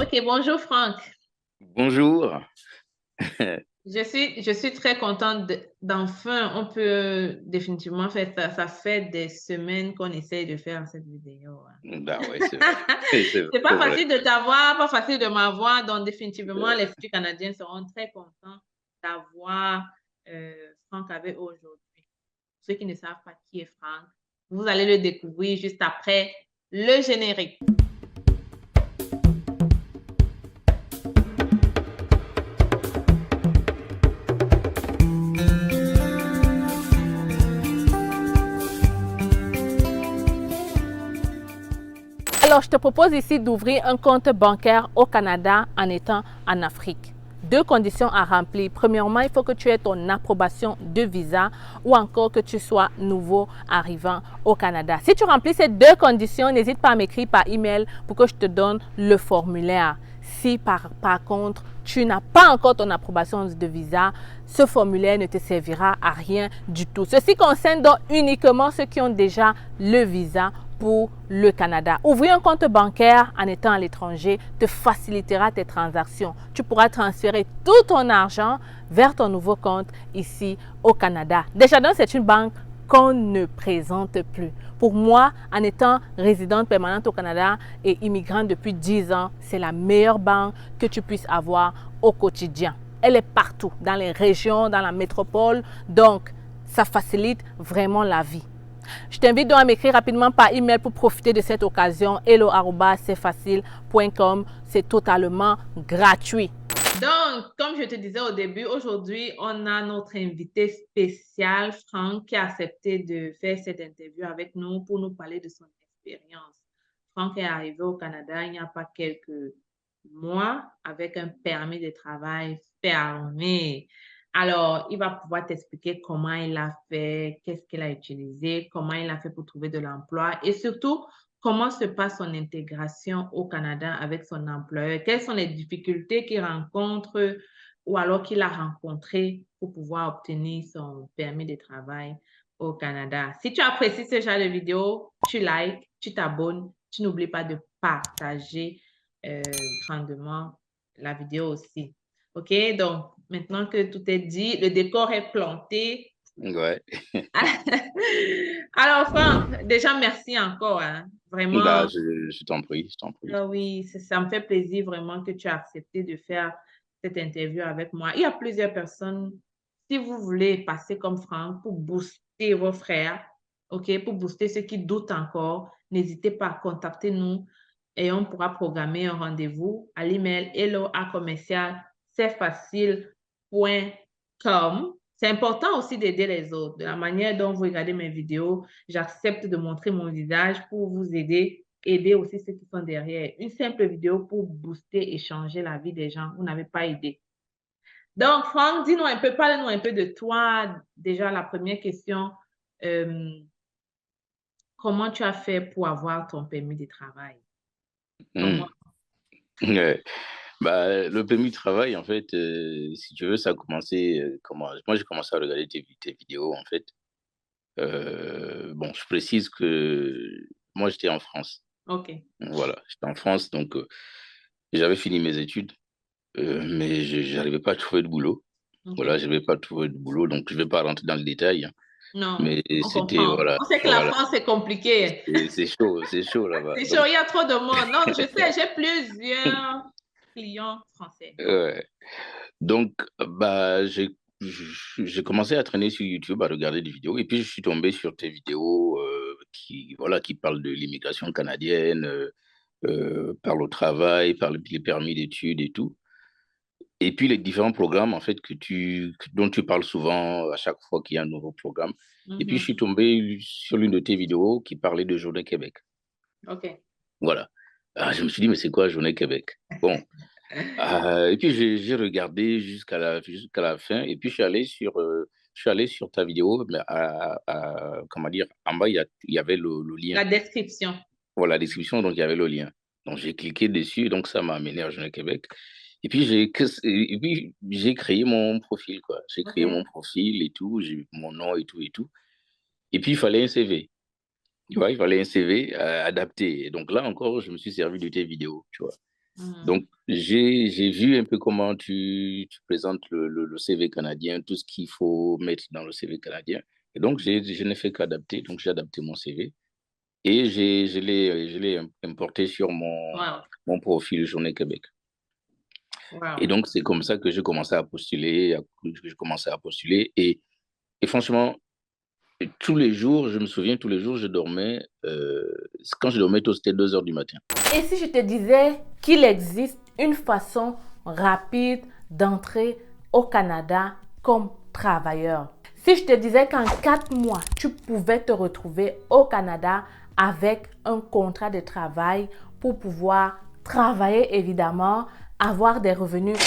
Ok, bonjour Franck. Bonjour. Je suis très contente d'enfin, on peut définitivement faire ça. Ça fait des semaines qu'on essaye de faire cette vidéo, hein. Bah ouais, c'est vrai. C'est C'est pas vrai. facile de t'avoir, pas facile de m'avoir, donc définitivement, les futurs Canadiens seront très contents d'avoir Franck avec eux aujourd'hui. Pour ceux qui ne savent pas qui est Franck, vous allez le découvrir juste après le générique. Alors, je te propose ici d'ouvrir un compte bancaire au Canada en étant en Afrique. Deux conditions à remplir. Premièrement, il faut que tu aies ton approbation de visa ou encore que tu sois nouveau arrivant au Canada. Si tu remplis ces deux conditions, n'hésite pas à m'écrire par email pour que je te donne le formulaire. Si par contre, tu n'as pas encore ton approbation de visa, ce formulaire ne te servira à rien du tout. Ceci concerne donc uniquement ceux qui ont déjà le visa pour le Canada. Ouvrir un compte bancaire en étant à l'étranger te facilitera tes transactions. Tu pourras transférer tout ton argent vers ton nouveau compte ici au Canada. Desjardins, c'est une banque qu'on ne présente plus. Pour moi, en étant résidente permanente au Canada et immigrante depuis 10 ans, c'est la meilleure banque que tu puisses avoir au quotidien. Elle est partout, dans les régions, dans la métropole, donc ça facilite vraiment la vie. Je t'invite donc à m'écrire rapidement par email pour profiter de cette occasion. hello@cfacile.com. C'est totalement gratuit. Donc, comme je te disais au début, aujourd'hui, on a notre invité spécial, Franck, qui a accepté de faire cette interview avec nous pour nous parler de son expérience. Franck est arrivé au Canada il n'y a pas quelques mois avec un permis de travail fermé. Alors, il va pouvoir t'expliquer comment il a fait, qu'est-ce qu'il a utilisé, comment il a fait pour trouver de l'emploi et surtout, comment se passe son intégration au Canada avec son employeur? Quelles sont les difficultés qu'il rencontre ou alors qu'il a rencontrées pour pouvoir obtenir son permis de travail au Canada? Si tu apprécies ce genre de vidéo, tu likes, tu t'abonnes, tu n'oublies pas de partager grandement la vidéo aussi. OK? Donc, maintenant que tout est dit, le décor est planté. Ouais. Alors, Franck, déjà, merci encore, hein. Bah, Vraiment, je t'en prie, je t'en prie. oui, ça me fait plaisir vraiment que tu as accepté de faire cette interview avec moi. Il y a plusieurs personnes, si vous voulez passer comme Franck pour booster vos frères, OK, pour booster ceux qui doutent encore, n'hésitez pas à contacter nous et on pourra programmer un rendez-vous à l'email hello@cfacile.com. C'est important aussi d'aider les autres. De la manière dont vous regardez mes vidéos, j'accepte de montrer mon visage pour vous aider aussi ceux qui sont derrière. Une simple vidéo pour booster et changer la vie des gens. Vous n'avez pas idée. Donc, Franck, dis-nous un peu, parle-nous un peu de toi. Déjà, la première question, euh, comment tu as fait pour avoir ton permis de travail? Hmm. Comment? Ouais. Bah, le permis de travail, en fait, si tu veux, ça a commencé comment? Moi, j'ai commencé à regarder tes vidéos, en fait. Bon, je précise que moi, j'étais en France. OK. Voilà, j'étais en France, donc j'avais fini mes études, mais je n'arrivais pas à trouver de boulot. Voilà, OK. je n'arrivais pas à trouver de boulot, donc je ne vais pas rentrer dans le détail, hein, Non, mais on c'était, comprend. voilà, On sait que la voilà, France, c'est compliqué. c'est chaud là-bas. C'est Donc, chaud, il y a trop de monde. Non, je sais, j'ai plusieurs clients français. Donc, ouais. Donc, bah, j'ai commencé à traîner sur YouTube, à regarder des vidéos, et puis je suis tombé sur tes vidéos qui, voilà, qui parlent de l'immigration canadienne, parlent au travail, parlent des permis d'études et tout. Et puis les différents programmes, en fait, dont tu parles souvent à chaque fois qu'il y a un nouveau programme. Et puis je mhm. suis tombé sur l'une de tes vidéos qui parlait de Journée Québec. OK. Voilà. Ah, je me suis dit, mais c'est quoi Journée Québec? Bon. Et puis j'ai regardé jusqu'à la fin et puis je suis allé sur ta vidéo, mais comment dire? En bas, il y avait le lien. La description. Voilà, la description, donc il y avait le lien. Donc j'ai cliqué dessus, donc ça m'a amené à Jeune Québec. Et puis j'ai créé mon profil, quoi. J'ai créé OK. mon profil et tout, j'ai mon nom et tout et tout. Et puis il fallait un CV. Tu vois, il fallait un CV adapté. Et donc là encore, je me suis servi de tes vidéos, tu vois. Mhm. Donc, j'ai vu un peu comment tu présentes le CV canadien, tout ce qu'il faut mettre dans le CV canadien. Et donc, je n'ai fait qu'adapter. Donc, j'ai adapté mon CV et je l'ai importé sur Wow. mon profil Journée Québec. Et Wow. donc, c'est comme ça que j'ai commencé à postuler, que j'ai commencé à postuler. Et franchement, tous les jours, je me souviens, tous les jours, je dormais, quand je dormais tôt, c'était 2 heures du matin. Et si je te disais qu'il existe une façon rapide d'entrer au Canada comme travailleur? Si je te disais qu'en 4 mois, tu pouvais te retrouver au Canada avec un contrat de travail pour pouvoir travailler évidemment, avoir des revenus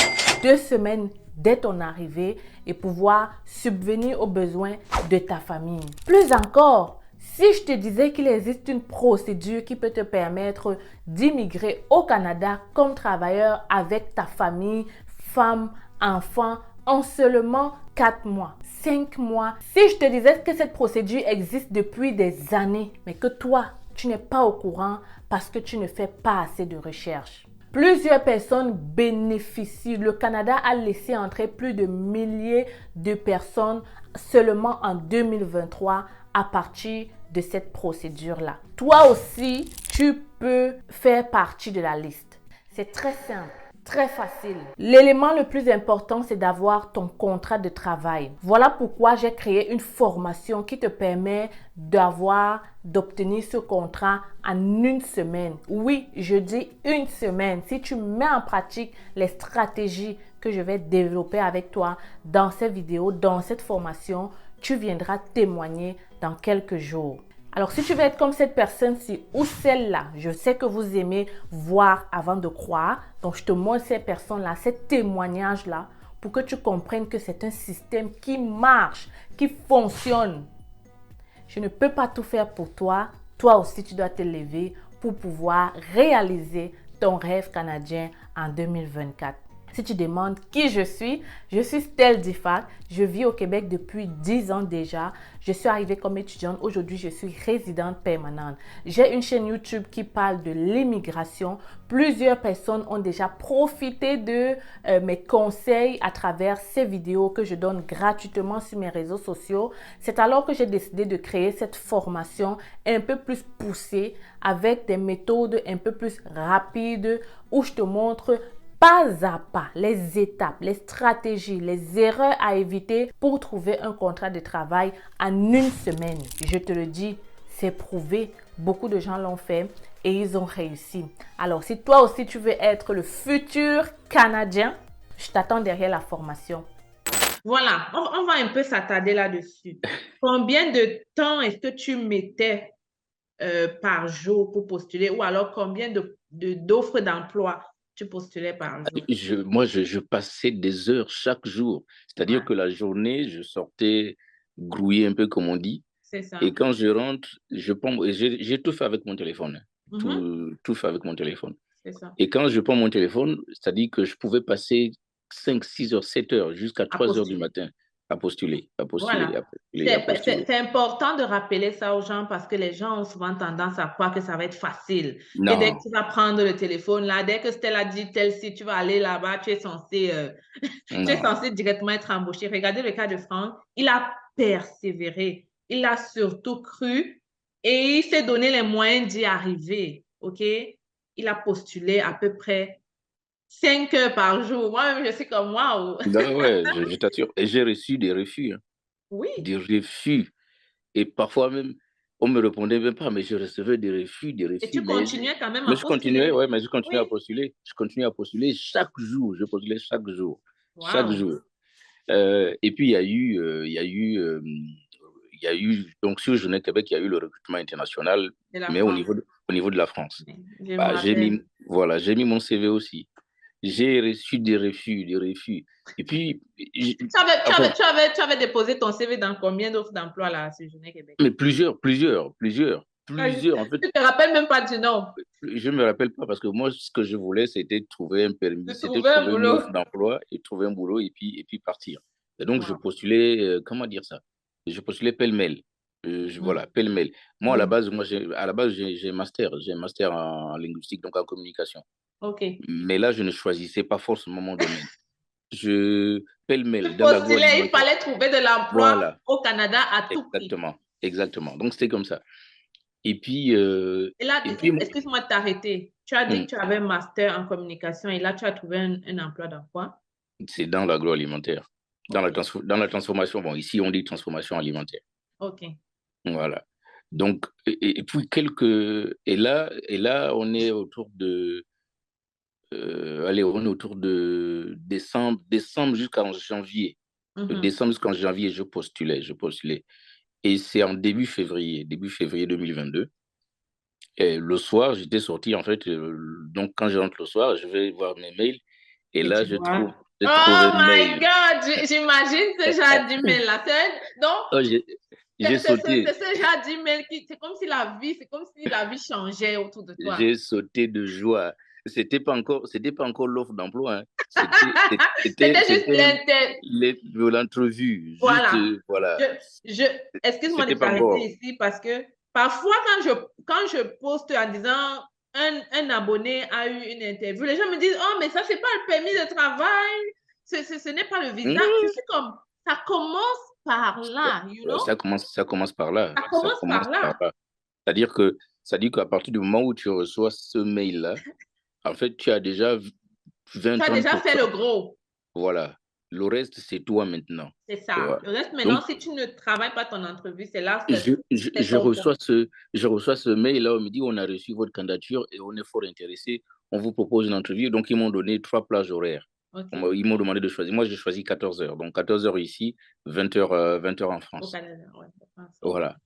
2 semaines dès ton arrivée et pouvoir subvenir aux besoins de ta famille. Plus encore, si je te disais qu'il existe une procédure qui peut te permettre d'immigrer au Canada comme travailleur avec ta famille, femme, enfant, en seulement 4 mois, 5 mois. Si je te disais que cette procédure existe depuis des années, mais que toi, tu n'es pas au courant parce que tu ne fais pas assez de recherche. Plusieurs personnes bénéficient. Le Canada a laissé entrer plus de milliers de personnes seulement en 2023 à partir de cette procédure-là. Toi aussi, tu peux faire partie de la liste. C'est très simple. Très facile. L'élément le plus important, c'est d'avoir ton contrat de travail. Voilà pourquoi j'ai créé une formation qui te permet d'obtenir ce contrat en une semaine. Oui, je dis une semaine. Si tu mets en pratique les stratégies que je vais développer avec toi dans cette vidéo, dans cette formation, tu viendras témoigner dans quelques jours. Alors, si tu veux être comme cette personne-ci ou celle-là, je sais que vous aimez voir avant de croire. Donc, je te montre ces personnes-là, ces témoignages-là, pour que tu comprennes que c'est un système qui marche, qui fonctionne. Je ne peux pas tout faire pour toi. Toi aussi, tu dois te lever pour pouvoir réaliser ton rêve canadien en 2024. Si tu demandes qui je suis Stell Difac. Je vis au Québec depuis 10 ans déjà. Je suis arrivée comme étudiante. Aujourd'hui, je suis résidente permanente. J'ai une chaîne YouTube qui parle de l'immigration. Plusieurs personnes ont déjà profité de mes conseils à travers ces vidéos que je donne gratuitement sur mes réseaux sociaux. C'est alors que j'ai décidé de créer cette formation un peu plus poussée avec des méthodes un peu plus rapides où je te montre pas à pas les étapes, les stratégies, les erreurs à éviter pour trouver un contrat de travail en une semaine. Je te le dis, c'est prouvé. Beaucoup de gens l'ont fait et ils ont réussi. Alors, si toi aussi tu veux être le futur Canadien, je t'attends derrière la formation. Voilà, on va un peu s'attarder là-dessus. Combien de temps est-ce que tu mettais par jour pour postuler ou alors combien d'offres d'emploi tu postulais par jour? Moi, je passais des heures chaque jour. C'est-à-dire Ouais, que la journée, je sortais grouillé un peu, comme on dit. c'est ça. Et quand je rentre, je prends, et j'ai tout fait avec mon téléphone, hein. Mhm, Tout fait avec mon téléphone. c'est ça. Et quand je prends mon téléphone, c'est-à-dire que je pouvais passer 5 6 heures, 7 heures, jusqu'à À 3 heures du postuler. matin à postuler, à postuler, Voilà. à postuler, à postuler. C'est important de rappeler ça aux gens parce que les gens ont souvent tendance à croire que ça va être facile. Que dès que Non, tu vas prendre le téléphone, là, dès que Stella a dit tel site, tu vas aller là-bas, tu es non. censé directement être embauché. Regardez le cas de Franck. Il a persévéré. Il a surtout cru et il s'est donné les moyens d'y arriver. OK? Il a postulé à peu près 5 heures par jour. Moi-même, je suis comme waouh. Non, ouais, je t'assure. Et j'ai reçu des refus, hein, Oui. des refus. Et parfois même, on me répondait même pas, mais je recevais des Et refus. tu continuais quand même à Mais je continuais, postuler. ouais, mais je continuais à Oui. postuler. Je continuais à postuler chaque jour. Je postulais chaque jour. Chaque Waouh. jour. Et puis, il y a eu, donc sur Jeunesse Québec, il y a eu le recrutement international, De la mais France. au niveau de la France. Je me Bah, rappelle. voilà, j'ai mis mon CV aussi. J'ai reçu des refus, des refus. Et puis, en fait, Tu avais déposé ton CV dans combien d'offres d'emploi là, à ce Journée Québec? mais plusieurs. En fait, Tu te rappelles même pas du nom. je me rappelle pas parce que moi, ce que je voulais, c'était trouver un permis, De c'était trouver un trouver une boulot. offre d'emploi et trouver un boulot et puis partir. Et donc, je Wow. postulais, comment dire ça? Je postulais pêle-mêle. Mhm. Voilà, pêle-mêle. Moi, Oui. à la base, j'ai un master. J'ai un master en linguistique, donc en communication. OK. Mais là, je ne choisissais pas forcément mon domaine. Tu Pêle-mêle, dans postulais, il l'agroalimentaire. fallait trouver de l'emploi Voilà, au Canada à tout prix. exactement. Exactement. Donc, c'était comme ça. Et puis, Et là, moi, excuse-moi de t'arrêter. Tu as dit hum, que tu avais un master en communication et là, tu as trouvé un emploi dans quoi? c'est dans l'agroalimentaire. OK. Dans la transformation. Bon, ici, on dit transformation alimentaire. OK. Voilà. Donc, et puis et là, on est autour de, allez, on est autour de décembre jusqu'en janvier. De Mhm. décembre jusqu'en janvier, je postulais. Et c'est en début février 2022. Et le soir, j'étais sorti, en fait, donc quand je rentre le soir, je vais voir mes mails. Et Et là, tu vois. je trouve Oh un my mail. God, j'imagine ce genre d'email-là. Donc, Oh, j'ai c'est sauté. ce genre d'email qui, c'est comme si la vie changeait autour de toi. J'ai sauté de joie. C'était pas encore l'offre d'emploi, hein. C'était juste C'était l'entrevue. Juste, voilà. voilà. Je, je, excuse-moi de C'était pas t'arrêter encore. ici parce que parfois, quand je poste en disant un abonné a eu une interview, les gens me disent, oh, mais ça, c'est pas le permis de travail, ce n'est pas le visa. Je Hmm, suis comme, ça commence par là, you know? ça commence par là. Ça Ça commence par commence par là. là. C'est-à-dire que, c'est-à-dire qu'à partir du moment où tu reçois ce mail-là, en fait, tu as déjà Tu as déjà fait 20-30%. le gros. Voilà. Le reste, c'est toi maintenant. C'est Tu ça. vois. Le reste, maintenant, Donc, si tu ne travailles pas ton entrevue, c'est là, c'est je ton temps. je reçois ce mail-là, on me dit, on a reçu votre candidature et on est fort intéressé. On vous propose une entrevue. Donc, ils m'ont donné 3 plages horaires. OK. Ils m'ont demandé de choisir. Moi, j'ai choisi 14 heures. Donc, 14 heures ici, 20 heures en Au France. Canada, ouais, je pense. OK. Voilà.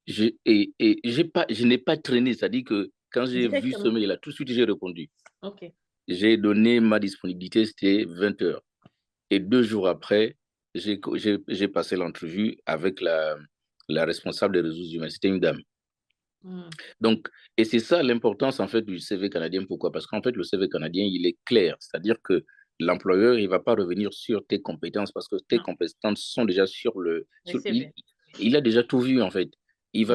Je n'ai pas traîné. C'est-à-dire que quand j'ai vu ce Directement. mail-là, tout de suite, j'ai répondu. OK. J'ai donné ma disponibilité, c'était 20 heures. Et 2 jours après, j'ai passé l'entrevue avec la responsable des ressources humaines. C'était une dame. Hmm. Donc, et c'est ça l'importance en fait du CV canadien. Pourquoi? Parce qu'en fait, le CV canadien, il est clair. C'est-à-dire que l'employeur, il ne va pas revenir sur tes compétences parce que tes Non, compétences sont déjà le CV. il a déjà tout vu en fait. Mhm. Il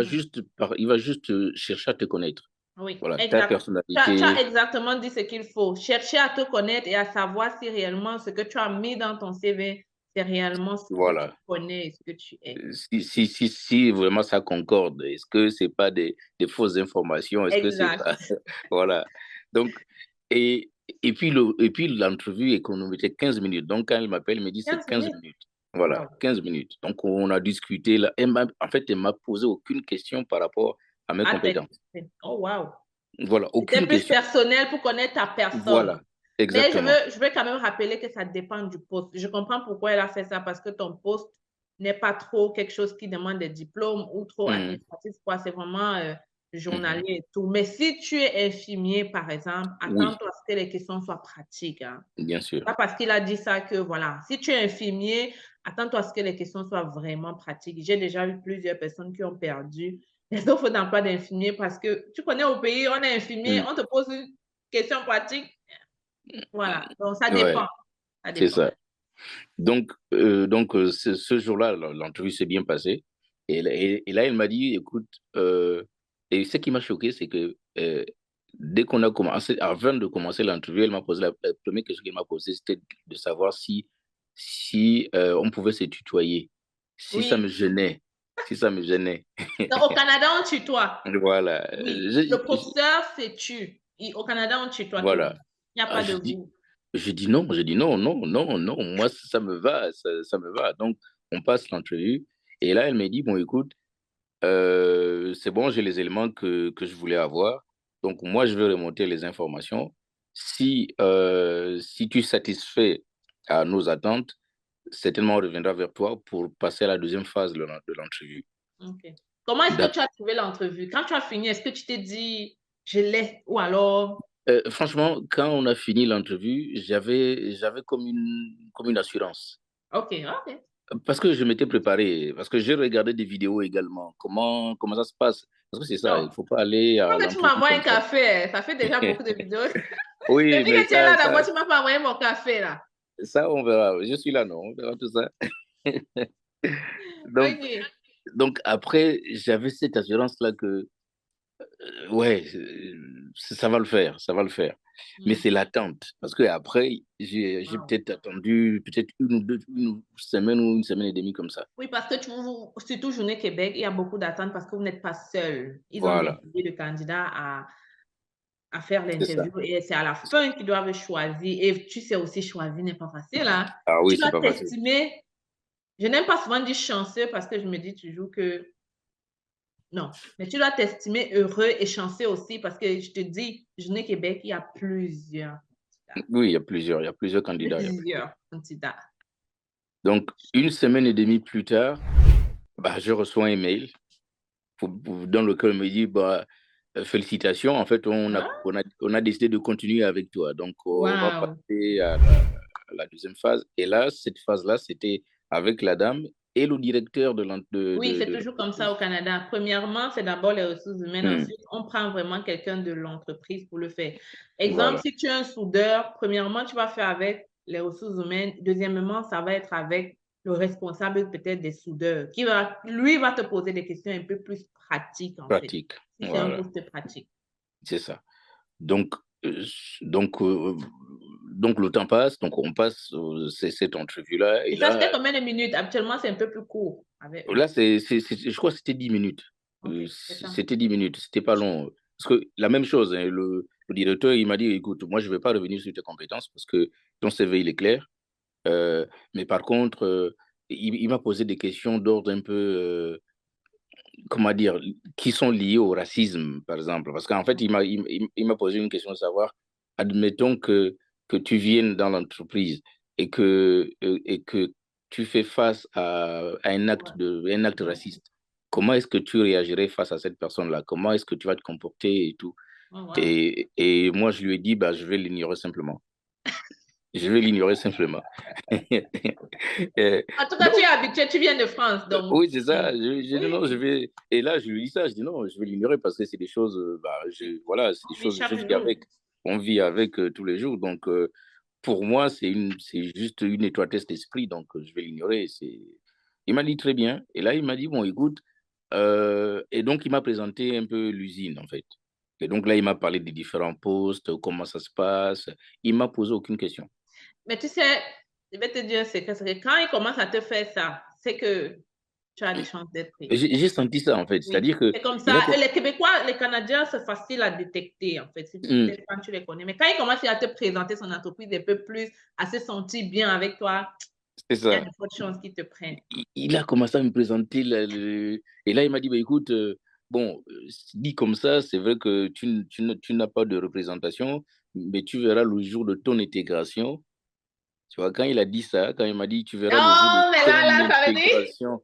va juste chercher à te connaître. Oui, Voilà, ta exact. Tu as personnalité. exactement dit ce qu'il faut. Chercher à te connaître et à savoir si réellement ce que tu as mis dans ton CV, c'est réellement ce que tu Voilà. connais et ce que tu es. Si vraiment ça concorde, est-ce que c'est pas des fausses informations? Est-ce que c'est pas. Exact. Voilà. Donc, et, et puis l'entrevue est chronométrée 15 minutes. Donc, quand elle m'appelle, elle me dit c'est 15 15 minutes. minutes. Voilà, Wow. 15 minutes. Donc, on a discuté. Là. En fait, elle m'a posé aucune question par rapport à mes Ah, compétences. oh, wow. Voilà, C'était aucune plus question. personnel pour connaître ta personne. Voilà, Mais exactement. je veux quand même rappeler que ça dépend du poste. Je comprends pourquoi elle a fait ça parce que ton poste n'est pas trop quelque chose qui demande des diplômes ou trop Mhm, administratif, quoi. C'est vraiment mhm. journalier et tout. Mais si tu es infirmier, par exemple, Oui, attends-toi à ce que les questions soient pratiques, hein. bien sûr. Pas parce qu'il a dit ça que voilà. Si tu es infirmier, attends-toi à ce que les questions soient vraiment pratiques. J'ai déjà vu plusieurs personnes qui ont perdu les offres d'emploi d'infirmier parce que tu connais au pays, on est infirmier, Mhm. on te pose une question pratique. Voilà. Donc ça dépend. Ouais, Ça c'est dépend. ça. Ce jour-là, l'entrevue s'est bien passée. Et là, elle m'a dit, écoute, et ce qui m'a choqué, c'est que dès qu'on a commencé, avant de commencer l'entrevue, elle m'a posé la première question qu'elle m'a posée, c'était de savoir si on pouvait se tutoyer, si ça me Oui. gênait, si ça me gênait. Donc, au Canada, on tutoie. Voilà. Oui. Le professeur, c'est tu. Au Canada, on tutoie tout le Voilà. monde. Il n'y a Ah, pas de vous. j'ai dit non, non, non, non, moi ça me va, ça me va. Donc on passe l'entrevue et là elle me dit, bon écoute, c'est bon, j'ai les éléments que je voulais avoir. Donc moi je vais remonter les informations. Si tu satisfais à nos attentes, certainement on reviendra vers toi pour passer à la deuxième phase de l'entrevue. OK. Comment est-ce que tu D'accord. as trouvé l'entrevue? Quand tu as fini, est-ce que tu t'es dit, je l'ai, ou alors, Franchement, quand on a fini l'entrevue, j'avais comme une assurance. OK, OK. Parce que je m'étais préparé, parce que j'ai regardé des vidéos également. Comment ça se passe? Parce que c'est ça, il Donc, faut pas aller faut à que tu l'entrevue m'envoies un comme ça. café. Ça fait déjà beaucoup de vidéos. Oui, Depuis mais que tu es là d'abord, tu m'as pas envoyé mon café, là. ça, on verra. Je suis là, non? On verra tout ça. Donc, OK. donc après, j'avais cette assurance-là que, ouais, ça va le faire, ça va le faire. Mais Hmm. c'est l'attente. Parce que après, j'ai Wow. peut-être attendu peut-être une semaine ou une semaine et demie comme ça. Oui, parce que surtout Journée Québec, il y a beaucoup d'attentes parce que vous n'êtes pas seul. Ils ont des Voilà, milliers de candidats à faire c'est ça. l'interview et c'est à la fin qu'ils doivent choisir. Et tu sais aussi, choisir n'est pas facile, hein. Ah Tu oui, c'est dois pas facile. t'estimer. Je n'aime pas souvent dire chanceux parce que je me dis toujours que non. Mais tu dois t'estimer heureux et chanceux aussi parce que je te dis, Journée Québec, il y a plusieurs candidats. Oui, il y a plusieurs candidats. Plusieurs candidats. Donc, une semaine et demie plus tard, bah, je reçois un mail dans lequel on me dit, bah, félicitations, en fait, Hein? on a décidé de continuer avec toi. Donc, on va Wow. passer à la deuxième phase. Et là, cette phase-là, c'était avec la dame et le directeur Oui, c'est de toujours comme ça l'entreprise. au Canada. Premièrement, c'est d'abord les ressources humaines. Hmm, Ensuite, on prend vraiment quelqu'un de l'entreprise pour le faire. Exemple, voilà, si tu es un soudeur, premièrement, tu vas faire avec les ressources humaines. Deuxièmement, ça va être avec le responsable peut-être des soudeurs lui, va te poser des questions un peu plus pratiques, en fait, pratique. si c'est un Voilà, poste pratique. c'est ça. Donc, euh, donc, euh, donc, le temps passe, donc on passe cette entrevue-là. Et Et ça, c'était là, combien de minutes? Habituellement, c'est un peu plus court avec eux. là je crois que c'était 10 minutes. OK, c'est ça. C'était 10 minutes, c'était pas long. Parce que la même chose, hein, le directeur, il m'a dit, écoute, moi, je ne vais pas revenir sur tes compétences parce que ton CV, il est clair. Euh, mais par contre, il m'a posé des questions d'ordre un peu, comment dire, qui sont liées au racisme, par exemple. Parce qu'en fait, il m'a posé une question de savoir, admettons que tu viennes dans l'entreprise et que tu fais face à Ouais. un acte Ouais. raciste. Comment est-ce que tu réagirais face à cette personne-là? Comment est-ce que tu vas te comporter et tout? Oh, wow. Et moi, je lui ai dit, bah, je vais l'ignorer simplement. Je vais l'ignorer simplement. Euh, En tout cas, tu donc, es habitué, tu viens de France, donc oui, c'est ça. J'ai dit non, je oui, vais. Et là, je lui dis ça. Je dis non, je vais l'ignorer parce que c'est des choses. Bah, voilà, c'est des oui, choses. Je chaque vis jour. avec. On vit avec tous les jours. Donc, pour moi, c'est juste une étroitesse d'esprit. Donc, je vais l'ignorer. C'est. Il m'a dit très bien. Et là, il m'a dit bon, écoute. Et donc, il m'a présenté un peu l'usine en fait. Et donc là, il m'a parlé des différents postes, comment ça se passe. Il m'a posé aucune question. Mais tu sais, je vais te dire un secret, c'est que quand il commence à te faire ça, c'est que tu as des chances d'être pris. J'ai senti ça en fait. Oui, C'est-à-dire que c'est comme il a. ça. Et les Québécois, les Canadiens, c'est facile à détecter, en fait, Hmm, peut-être quand tu les connais. Mais quand il commence à te présenter son entreprise un peu plus, à se sentir bien avec toi, c'est il y a ça. de fortes chances qu'ils te prennent. Il a commencé à me présenter. Et là, il m'a dit, bah, écoute, bon, dit comme ça, c'est vrai que tu n'as pas de représentation, mais tu verras le jour de ton intégration. Tu vois, quand il a dit ça, quand il m'a dit, tu verras le jour de Oh, mais ton là, ça veut dire, intégration.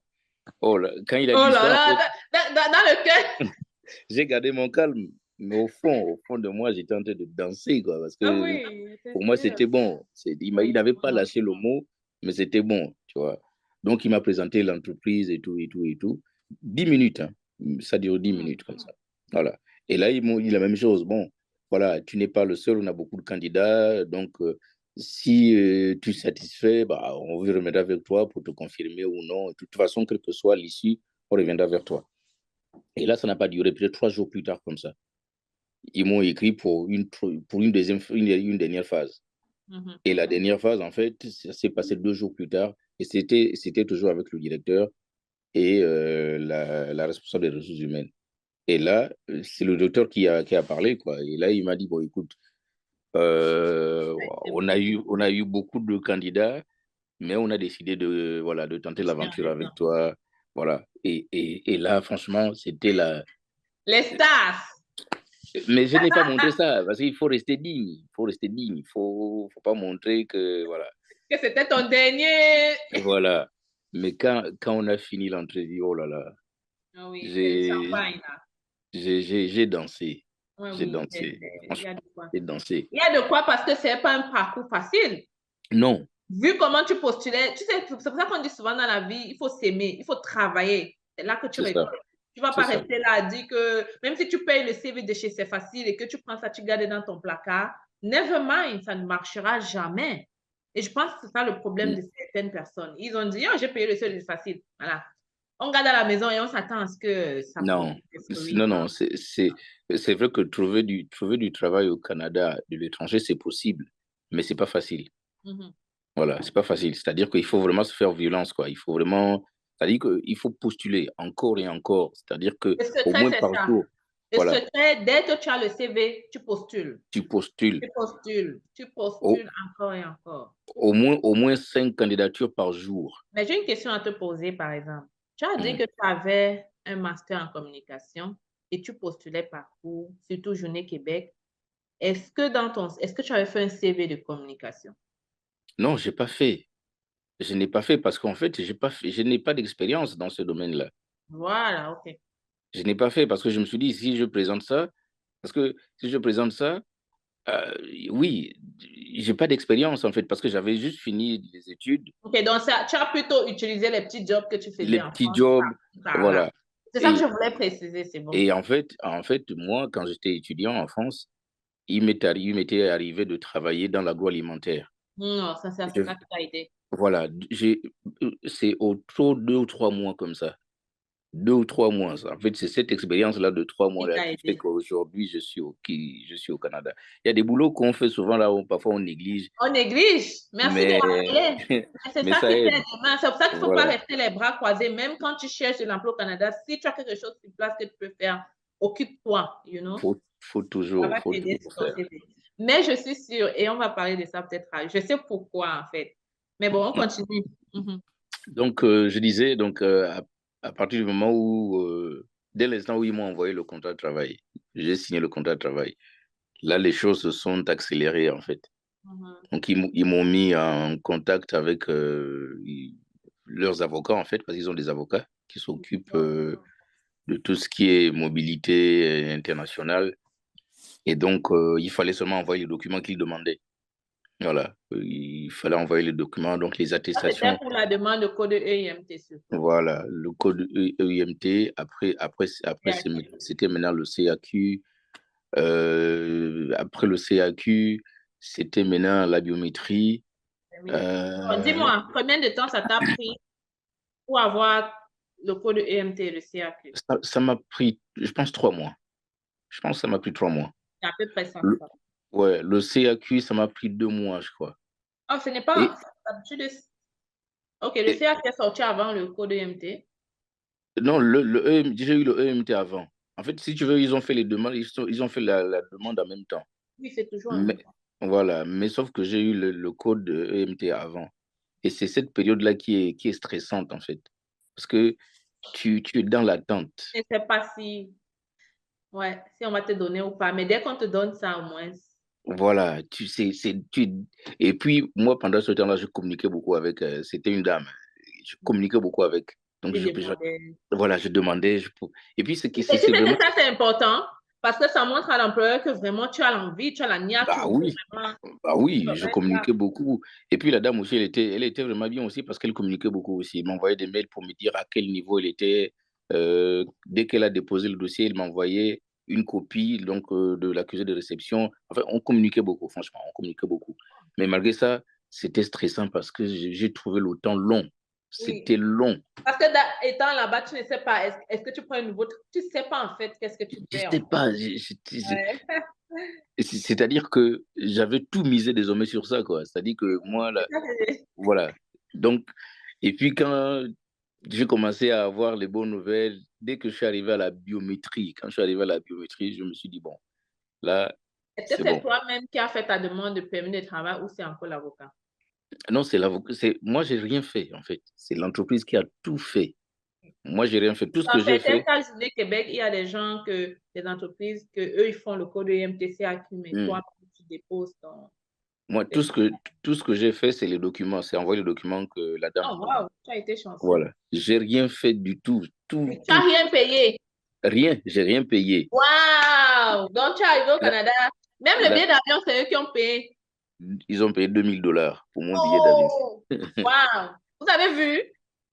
Oh là, quand il a oh dit là ça, en là, fait, dans le cœur. j'ai gardé mon calme. Mais au fond de moi, j'étais en train de danser, quoi, parce Ah que oui, c'est pour moi, sûr. c'était bon. Il Oui, n'avait pas voilà. lâché le mot, mais c'était bon, tu vois. Donc, il m'a présenté l'entreprise et tout, et tout, et tout. 10 minutes, hein. Ça dure 10 minutes comme ça. Voilà. Et là, ils m'ont dit la même chose. Bon, voilà, tu n'es pas le seul, on a beaucoup de candidats. Donc, si tu es satisfait, bah, on reviendra vers toi pour te confirmer ou non. De toute façon, quelle que soit l'issue, on reviendra vers toi. Et là, ça n'a pas duré, peut-être 3 jours plus tard comme ça. Ils m'ont écrit pour une dernière phase. Mhm. Et la dernière phase, en fait, ça s'est passé 2 jours plus tard. Et c'était toujours avec le directeur et la responsable des ressources humaines. Et là, c'est le docteur qui a parlé, quoi. Et là, il m'a dit, bon, écoute, Ça a été beaucoup. on a eu beaucoup de candidats, mais on a décidé de, voilà, de tenter Je suis l'aventure avec toi. avec toi. Voilà. Et là, franchement, c'était la. Les stars, Mais je n'ai pas montré ça, parce qu'il faut rester digne. Il faut rester digne. Faut pas montrer que, voilà. que c'était ton dernier. Voilà. Mais quand on a fini l'entrevue, oh là là, Ah oui, c'est le j'ai champagne, là. j'ai dansé. Oui, J'ai oui, dansé. il y a Franchement, de quoi. j'ai dansé. Il y a de quoi parce que c'est pas un parcours facile. Non, Vu comment tu postulais, tu sais, c'est pour ça qu'on dit souvent dans la vie, il faut s'aimer, il faut travailler. C'est là que tu c'est ça. récoltes. Tu ne vas C'est pas ça. rester là à dire que même si tu payes le CV de chez C'est Facile et que tu prends ça, tu gardes dans ton placard, never mind, ça ne marchera jamais. Et je pense que c'est ça le problème Mm. de certaines personnes. Ils ont dit, oh, j'ai payé le CV de C'est Facile. Voilà. On garde à la maison et on s'attend à ce que ça Non, produise des fruits. non, non, c'est vrai que trouver du travail au Canada, de l'étranger, c'est possible, mais c'est pas facile. Mhm. Voilà, c'est pas facile. C'est-à-dire qu'il faut vraiment se faire violence, quoi. Il faut vraiment, c'est-à-dire qu'il faut postuler encore et encore. C'est-à-dire que Le au secret, moins c'est par ça. jour, Le voilà, secret, dès que tu as le CV, tu postules. tu postules Tu postules. Tu au, postules encore et encore. au moins 5 candidatures par jour. Mais j'ai une question à te poser, par exemple. Tu as dit Mm. que tu avais un master en communication et tu postulais partout, surtout Journée Québec. Est-ce que tu avais fait un CV de communication? Non, j'ai pas fait. Je n'ai pas fait parce qu'en fait, j'ai pas fait, je n'ai pas d'expérience dans ce domaine-là. Voilà, OK. Je n'ai pas fait parce que je me suis dit, si je présente ça, parce que si je présente ça, euh, oui, j'ai pas d'expérience en fait, parce que j'avais juste fini les études, OK, donc ça, tu as plutôt utilisé les petits jobs que tu les faisais en petits France jobs, par-ci, par-là. voilà. C'est ça que je Et, voulais préciser, c'est bon. et en fait, moi, quand j'étais étudiant en France, il m'était arrivé de travailler dans l'agroalimentaire. Non, ça, c'est Je- ça qui t'a aidé. voilà, c'est autour de 2 ou 3 mois comme ça. 2 ou 3 mois. En fait, c'est cette expérience-là de trois Qui mois-là t'a qui fait aidé. qu'aujourd'hui, je suis au Canada. Il y a des boulots qu'on fait souvent là où parfois on néglige, On néglige. Merci de mais, rappeler. Mais c'est mais ça ça qui fait aide. demain. C'est pour ça qu'il ne faut pas Voilà. rester les bras croisés. Même quand tu cherches de l'emploi au Canada, si tu as quelque chose sur place que tu peux faire, occupe-toi, you know. Ça va Faut t'aider toujours sur ton faire. CV. Mais je suis sûre, et on va parler de ça peut-être. Je sais pourquoi, en fait. Mais bon, on continue. Mhm. Donc, je disais, donc, à partir du moment où, dès l'instant où ils m'ont envoyé le contrat de travail, j'ai signé le contrat de travail. Là, les choses se sont accélérées, en fait. Mhm. Donc, ils m'ont mis en contact avec leurs avocats, en fait, parce qu'ils ont des avocats qui s'occupent de tout ce qui est mobilité internationale. Et donc, il fallait seulement envoyer les documents qu'ils demandaient. Voilà. Il fallait envoyer les documents, donc les Ça, c'était attestations. pour la demande de code EIMT surtout. Voilà, le code EIMT. C'était maintenant le CAQ. Après le CAQ, c'était maintenant la biométrie. Oui. Bon, Euh, dis-moi, combien de temps ça t'a pris pour avoir le code EMT et le CAQ? ça m'a pris, je pense, 3 mois. Je pense que ça m'a pris 3 mois. C'est à peu près ça. Le, ouais, le CAQ, ça m'a pris 2 mois, je crois. Oh, ce n'est pas Et, d'habitude. Ok, le et CAQ est sorti avant le code EMT. non, j'ai eu le EMT avant. En fait, si tu veux, ils ont fait les demandes, ils ont fait la demande en même temps. Oui, c'est toujours en Mais même temps. voilà, mais sauf que j'ai eu le code EMT avant. Et c'est cette période-là qui est stressante, en fait. Parce que tu es dans l'attente. Je ne sais pas si, ouais, si on va te donner ou pas, mais dès qu'on te donne ça, au moins. Voilà, tu sais, et puis, moi, pendant ce temps-là, je communiquais beaucoup avec, c'était une dame. Je communiquais beaucoup avec. Donc, Tu demandais. voilà, je demandais. Et puis, Et tu c'est sais que vraiment, ça, c'est important parce que ça montre à l'employeur que vraiment tu as l'envie, tu as la niaque, tu bah veux oui, vraiment bah oui, je rester là. communiquais beaucoup. Et puis, la dame aussi, elle était vraiment bien aussi parce qu'elle communiquait beaucoup aussi. Elle m'envoyait des mails pour me dire à quel niveau elle était. Dès qu'elle a déposé le dossier, elle m'envoyait une copie donc, de l'accusé de réception. Enfin, on communiquait beaucoup, franchement, on communiquait beaucoup. Mais malgré ça, c'était stressant parce que j'ai trouvé le temps long. Oui. C'était long. Parce que étant là-bas, tu ne sais pas, est-ce que tu prends un nouveau truc? Tu ne sais pas en fait qu'est-ce que tu Je fais. sais pas. Ouais. C'est-à-dire que j'avais tout misé désormais sur ça, quoi. C'est-à-dire que moi, là, voilà. Donc, et puis quand j'ai commencé à avoir les bonnes nouvelles, dès que je suis arrivé à la biométrie, quand je suis arrivé à la biométrie, je me suis dit, bon, là, Est-ce que c'est c'est bon. toi-même qui as fait ta demande de permis de travail ou c'est encore l'avocat? Non, c'est l'avocat. Moi, j'ai rien fait, en fait. C'est l'entreprise qui a tout fait. Moi, j'ai rien fait. Tout ce que Dans j'ai certains fait, cas, Journée Québec, il y a des gens des entreprises que eux ils font le code EMTCAQ, mais hmm, toi, tu déposes ton. moi, tout ce que j'ai fait, c'est les documents. C'est envoyer les documents que la dame Oh, me demande. wow, tu as été chanceux. Voilà. J'ai rien fait du tout. Et tu n'as rien payé. Rien. J'ai rien payé. Wow! Donc, tu es arrivé au La- Canada. Même le la- billet d'avion, c'est eux qui ont payé. Ils ont payé $2000 pour mon billet d'avion. Oh! Wow! Vous avez vu?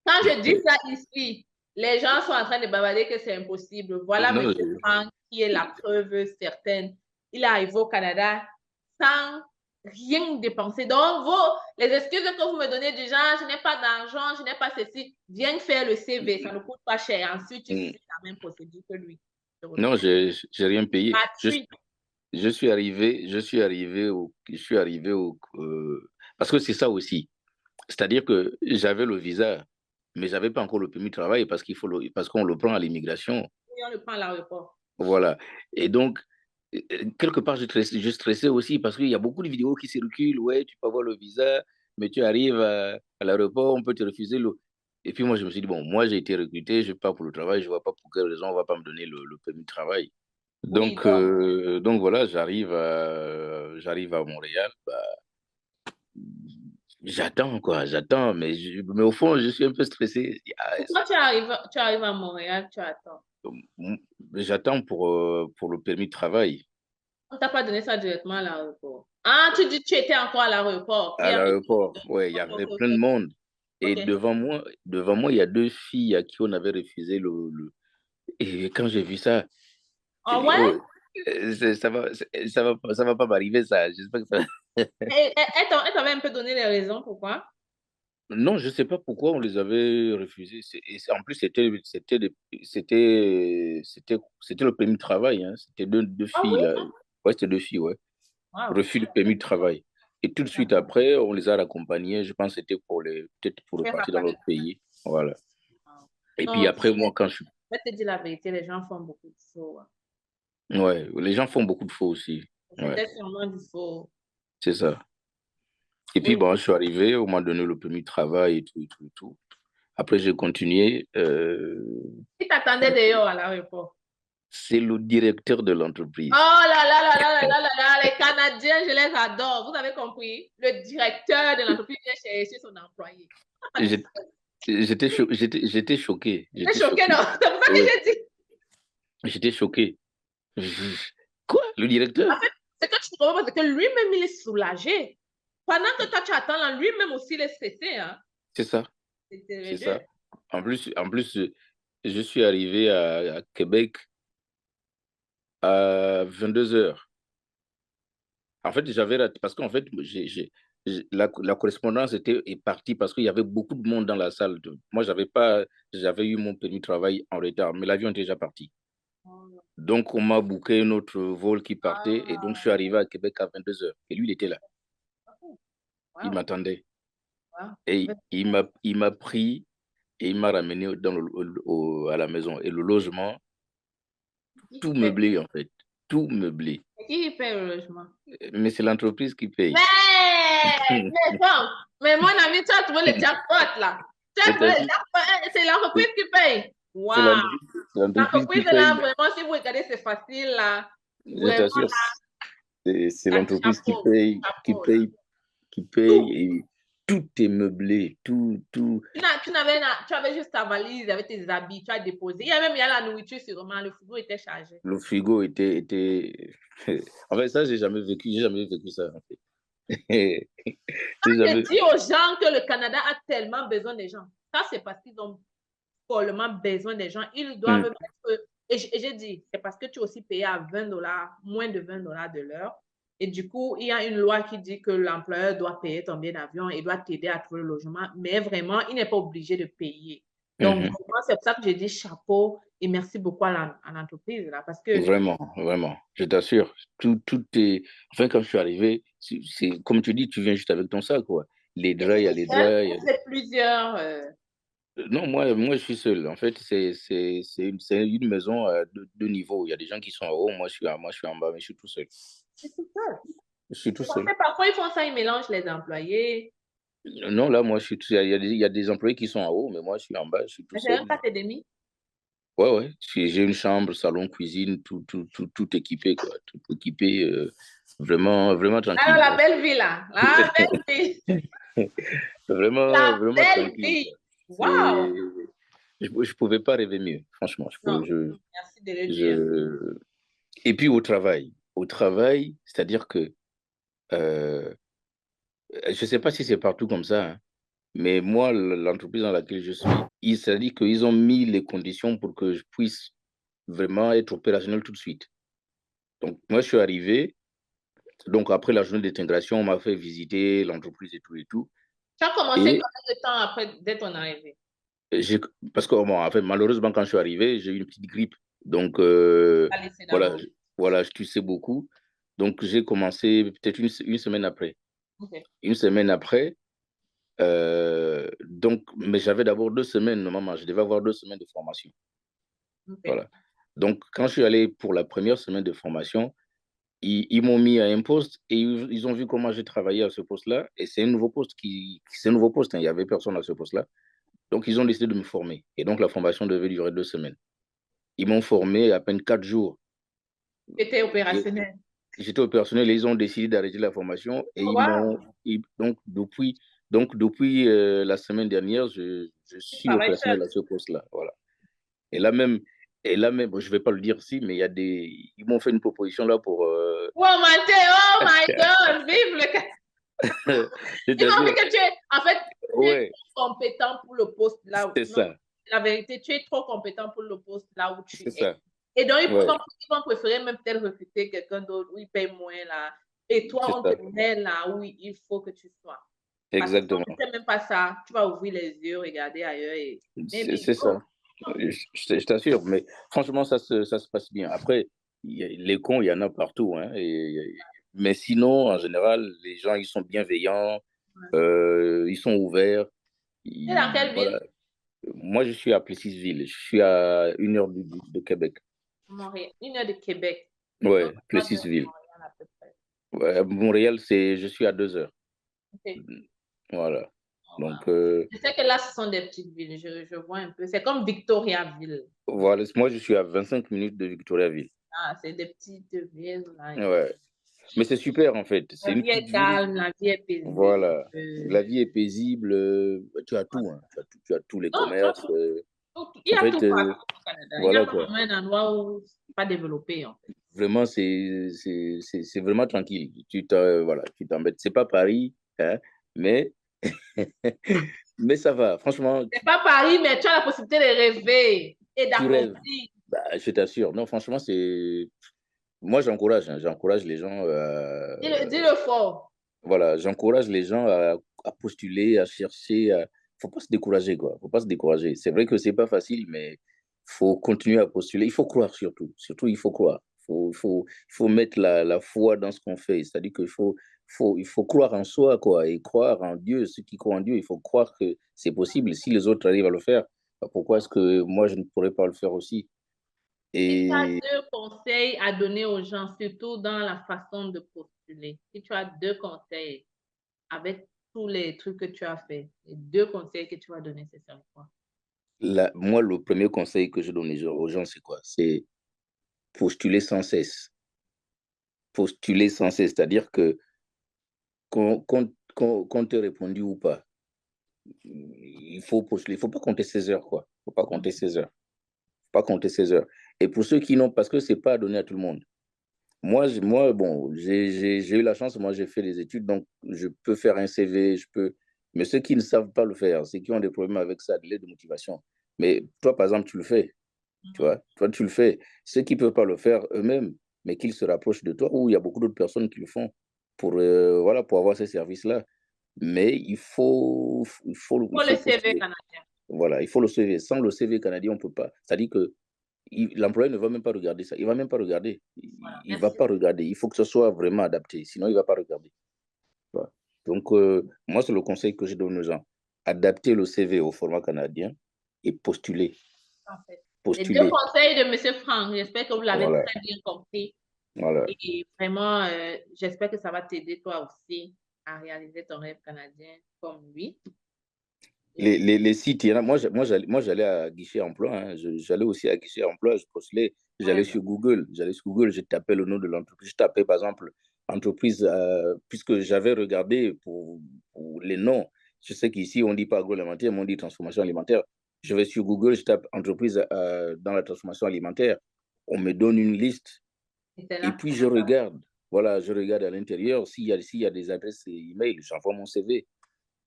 Quand je dis ça ici, les gens sont en train de bavarder que c'est impossible. Voilà Non, Monsieur Franck qui est la preuve certaine. Il est arrivé au Canada sans rien dépenser. Donc, les excuses que vous me donnez du genre, je n'ai pas d'argent, je n'ai pas ceci, viens faire le CV, ça ne coûte pas cher. Ensuite, tu suis la même procédure que lui. Non, j'ai rien payé. Gratuit. Je suis arrivé parce que c'est ça aussi. C'est-à-dire que j'avais le visa, mais j'avais pas encore le permis de travail parce qu'on le prend à l'immigration. Et on le prend à l'aéroport. Voilà. Et donc, quelque part, je stressais aussi parce qu'il y a beaucoup de vidéos qui circulent. Ouais, tu peux avoir le visa, mais tu arrives à l'aéroport, on peut te refuser le. Et puis moi, je me suis dit, bon, moi, j'ai été recruté, je pars pour le travail, je vois pas pour quelle raison on va pas me donner le permis de travail. Oui, Donc voilà, j'arrive à Montréal. Bah, j'attends, quoi, j'attends, mais au fond, je suis un peu stressé. pourquoi tu arrives à Montréal, tu attends? J'attends pour le permis de travail. On t'a pas donné ça directement à l'aéroport. Ah, tu dis que tu étais encore à l'aéroport. À l'aéroport, ouais, il y avait plein de monde. Et Ok. devant moi, il y a deux filles à qui on avait refusé Et quand j'ai vu ça, j'ai Ah dit, ouais? oh, ça va pas m'arriver, ça. J'espère que ça. Et elle t'avait un peu donné les raisons pourquoi? Non, je sais pas pourquoi on les avait refusés. En plus, c'était le permis de travail, hein. C'était deux Ah filles, oui? là. Ouais, c'était deux filles, ouais. Wow. Refus de permis de travail. Et tout de suite après, on les a raccompagnés. Je pense que c'était peut-être pour Très repartir dans rapide. l'autre pays. Voilà. Et puis Non, après, moi, quand je suis. je vais te dire la vérité, les gens font beaucoup de faux. Ouais, les gens font beaucoup de faux aussi. Ouais, C'était sûrement du faux. c'est ça. Et puis, Oui. bon, je suis arrivé, on m'a donné le permis de travail et tout, et tout, et tout. Après, j'ai continué. Qui t'attendait d'ailleurs à l'aéroport? C'est le directeur de Oh l'entreprise. là là là là là là là là, les Canadiens, je les adore. Vous avez compris? Le directeur de l'entreprise vient chercher son employé. Pas de J'ai- stress. J'étais choqué. T'es J'étais choqué, choqué. non? C'est pour ça que Oui, j'ai dit. j'étais choqué. Je- Quoi? Le directeur? En fait, ce que tu ne comprends pas, c'est que lui-même, il est soulagé. Pendant que toi, tu attends là, lui-même aussi, il est stressé. Hein? C'est ça. C'était les C'est deux. ça. En plus, je suis arrivé à Québec à 22 heures. En fait, j'avais raté parce qu'en fait, la correspondance est partie parce qu'il y avait beaucoup de monde dans la salle. Moi, j'avais eu mon permis de travail en retard, mais l'avion était déjà parti. Donc, on m'a booké un autre vol qui partait et donc je suis Ah, arrivé à Québec à 22 heures. Et lui, il était là. Il wow, m'attendait. wow. Et il m'a pris et il m'a ramené à la maison. Et le logement, tout meublé, en fait. Tout meublé. Qui paie le logement? Mais c'est l'entreprise qui paye. Mais bon, mais mon ami, tu as trouvé le jackpot là. Tu as Je trouvé le t'assure, jackpot, c'est l'entreprise qui paye. c'est Waouh! l'entreprise qui L'entreprise là, paye. vraiment, si vous regardez, c'est facile là. Je Vraiment, t'assure, c'est l'entreprise chapeau, chapeau là. qui paye Tout. et tout est meublé, tout. Tu avais juste ta valise avec tes habits, tu as déposé. Il y a la nourriture sûrement, le frigo était chargé. Le frigo était. En fait, ça, j'ai jamais vécu ça, en fait. J'ai Je jamais. dis aux gens que le Canada a tellement besoin des gens. Ça, c'est parce qu'ils ont follement besoin des gens. Ils doivent Hmm, mettre. Et j'ai dit, c'est parce que tu es aussi payé à 20 dollars, moins de 20 dollars de l'heure. Et du coup, il y a une loi qui dit que l'employeur doit payer ton billet d'avion et doit t'aider à trouver le logement, mais vraiment, il n'est pas obligé de payer. Donc, mhm. vraiment, c'est pour ça que j'ai dit chapeau et merci beaucoup à l'entreprise, là, parce que Vraiment, vraiment. Je t'assure. Tout est. Enfin, quand je suis arrivé, comme tu dis, tu viens juste avec ton sac, quoi. Les est-ce draps, que il y tu a es les seul draps. ou c'est plusieurs Non, moi, je suis seul. En fait, c'est une maison à deux niveaux. Il y a des gens qui sont en haut, moi, je suis en bas, mais je suis tout seul. c'est tout seul. Je suis tout Parce seul. que parfois, ils font ça, ils mélangent les employés. Non, là, moi, je suis tout seul. Il y a des employés qui sont en haut, mais moi, je suis en bas, je suis tout Mais c'est seul. même pas tes demi. Ouais, ouais. J'ai une chambre, salon, cuisine, tout équipé, quoi. Tout équipé, vraiment, vraiment Alors, tranquille, la quoi. belle vie, là. La belle vie. Vraiment, La vraiment belle tranquille, vie. quoi. Waouh. Je pouvais pas rêver mieux, franchement. Non, merci de le dire. Je... Et puis au travail, c'est-à-dire que euh, je sais pas si c'est partout comme ça, hein, mais moi, l'entreprise dans laquelle je suis, il s'est dit qu'ils ont mis les conditions pour que je puisse vraiment être opérationnel tout de suite. Donc, moi, je suis arrivé, Donc, après la journée d'intégration, on m'a fait visiter l'entreprise et tout et tout. Tu as commencé Et combien de temps après dès ton arrivée? j'ai, parce que, bon, en fait, malheureusement, quand je suis arrivé, j'ai eu une petite grippe. Donc, Tu as laissé voilà, d'abord. voilà, je toussais beaucoup. Donc, j'ai commencé peut-être une semaine après. Ok. Une semaine après, donc, mais j'avais d'abord 2 semaines, normalement, je devais avoir 2 semaines de formation. Ok. Voilà. Donc, quand je suis allé pour la première semaine de formation, ils m'ont mis à un poste et ils ont vu comment j'ai travaillé à ce poste-là. Et c'est un nouveau poste c'est un nouveau poste, hein, il n'y avait personne à ce poste-là. Donc, ils ont décidé de me former. Et donc, la formation devait durer 2 semaines. Ils m'ont formé à peine 4 jours. Tu étais Et opérationnel. j'étais opérationnel et ils ont décidé d'arrêter la formation. Et Oh, wow. donc, depuis la semaine dernière, je Tu suis travailles opérationnel seul. à ce poste-là. Voilà. Et là même, bon, je ne vais pas le dire ici, mais ils m'ont fait une proposition là pour. Wow, Mathé, oh my God, vive le Canada. Je Ils ont dit t'assure. que en fait, tu es Ouais, trop compétent pour le poste là où, c'est non, ça. la vérité, tu es trop compétent pour le poste là où tu C'est es. ça. Et donc, Ouais, ils vont préférer même peut-être recruter quelqu'un d'autre où il paye moins là. Et c'est toi, on te ça. met là où il faut que tu sois. Parce que si on ne Exactement. fait même pas ça, tu vas ouvrir les yeux, regarder ailleurs et maybe C'est ça. go. Je t'assure. Mais franchement, ça se passe bien. Après, les cons, il y en a partout, hein. Mais sinon, en général, les gens, ils sont bienveillants, ils sont ouverts. Et dans quelle ville? Voilà. Moi, je suis à Plessisville. Je suis à 1 heure de Québec. Montréal. 1 heure de Québec. Donc, Ouais, pas de Plessisville. Montréal à peu près. Ouais, Montréal, je suis à 2 heures. Ok. Voilà. Oh, Donc, wow. Je sais que là, ce sont des petites villes. Je vois un peu. C'est comme Victoriaville. voilà. Moi, je suis à 25 minutes de Victoriaville. Ah, c'est des petites villes. Là. Ouais. Mais c'est super, en fait. C'est La une vie est petite ville. calme, la vie est paisible. Voilà. La vie est paisible. Tu as tout, hein. Tu as tous les Non, tu as commerces. il y En a fait, tout partout au Canada. Il n'y a voilà pas quoi. vraiment un endroit où c'est pas développé, en fait. Vraiment, c'est vraiment tranquille. Voilà, tu t'embêtes. C'est pas Paris, hein, mais, mais ça va. Franchement, C'est pas Paris, mais tu as la possibilité de rêver et tu rêves. d'accomplir. Bah, je t'assure. Non, franchement, c'est. Moi, j'encourage, hein, j'encourage les gens. Dis-le fort. Voilà, j'encourage les gens à postuler, à chercher. Faut pas se décourager, quoi. Faut pas se décourager. C'est vrai que c'est pas facile, mais faut continuer à postuler. Il faut croire surtout. Surtout, il faut croire. Il faut mettre la foi dans ce qu'on fait. C'est-à-dire qu'il faut croire en soi, quoi, et croire en Dieu. Ceux qui croient en Dieu, il faut croire que c'est possible. Si les autres arrivent à le faire, pourquoi est-ce que moi, je ne pourrais pas le faire aussi? Si tu as Et 2 conseils à donner aux gens, surtout dans la façon de postuler, si tu as 2 conseils avec tous les trucs que tu as fait, les 2 conseils que tu vas donner, c'est ça quoi? moi, le premier conseil que je donne aux gens, c'est quoi? C'est postuler sans cesse. Postuler sans cesse, c'est-à-dire que qu'on t'ait répondu ou pas, il faut postuler. Il faut pas compter 16 heures, quoi. Il faut pas compter 16 heures. Faut pas compter 16 heures. Et pour ceux qui n'ont, parce que c'est pas donné à tout le monde. Moi, bon, j'ai eu la chance, moi, j'ai fait des études, donc je peux faire un CV, je peux. Mais ceux qui ne savent pas le faire, ceux qui ont des problèmes avec ça, de l'aide de motivation. Mais toi, par exemple, tu le fais, tu vois. Toi, tu le fais. Ceux qui ne peuvent pas le faire eux-mêmes, mais qu'ils se rapprochent de toi, ou il y a beaucoup d'autres personnes qui le font voilà, pour avoir ces services-là. Mais Pour le il faut CV postuler. canadien. Voilà, il faut le CV. Sans le CV canadien, on ne peut pas. C'est-à-dire que l'employeur ne va même pas regarder ça. Il ne va même pas regarder. Voilà, Il va merci. pas regarder. Il faut que ce soit vraiment adapté. Sinon, il ne va pas regarder. Tu vois. Donc, moi, c'est le conseil que je donne aux gens. Adapter le CV au format canadien et postuler. Parfait. Les deux Postuler. conseils de M. Franck, j'espère que vous l'avez Voilà. très bien compris. Voilà. Et vraiment, j'espère que ça va t'aider toi aussi à réaliser ton rêve canadien comme lui. Et Les sites, il y en a. Moi, j'allais à Guichet Emploi, hein. J'allais aussi à Guichet Emploi, je postulais. ouais, J'allais sur Google. Je tapais le nom de l'entreprise. Je tapais, par exemple, entreprise, puisque j'avais regardé pour les noms. Je sais qu'ici, on ne dit pas agroalimentaire, mais on dit transformation alimentaire. Je vais sur Google, je tape entreprise dans la transformation alimentaire. On me donne une liste. c'était Et là. puis, je regarde. Voilà, je regarde à l'intérieur. S'il y a des adresses email, j'envoie mon CV.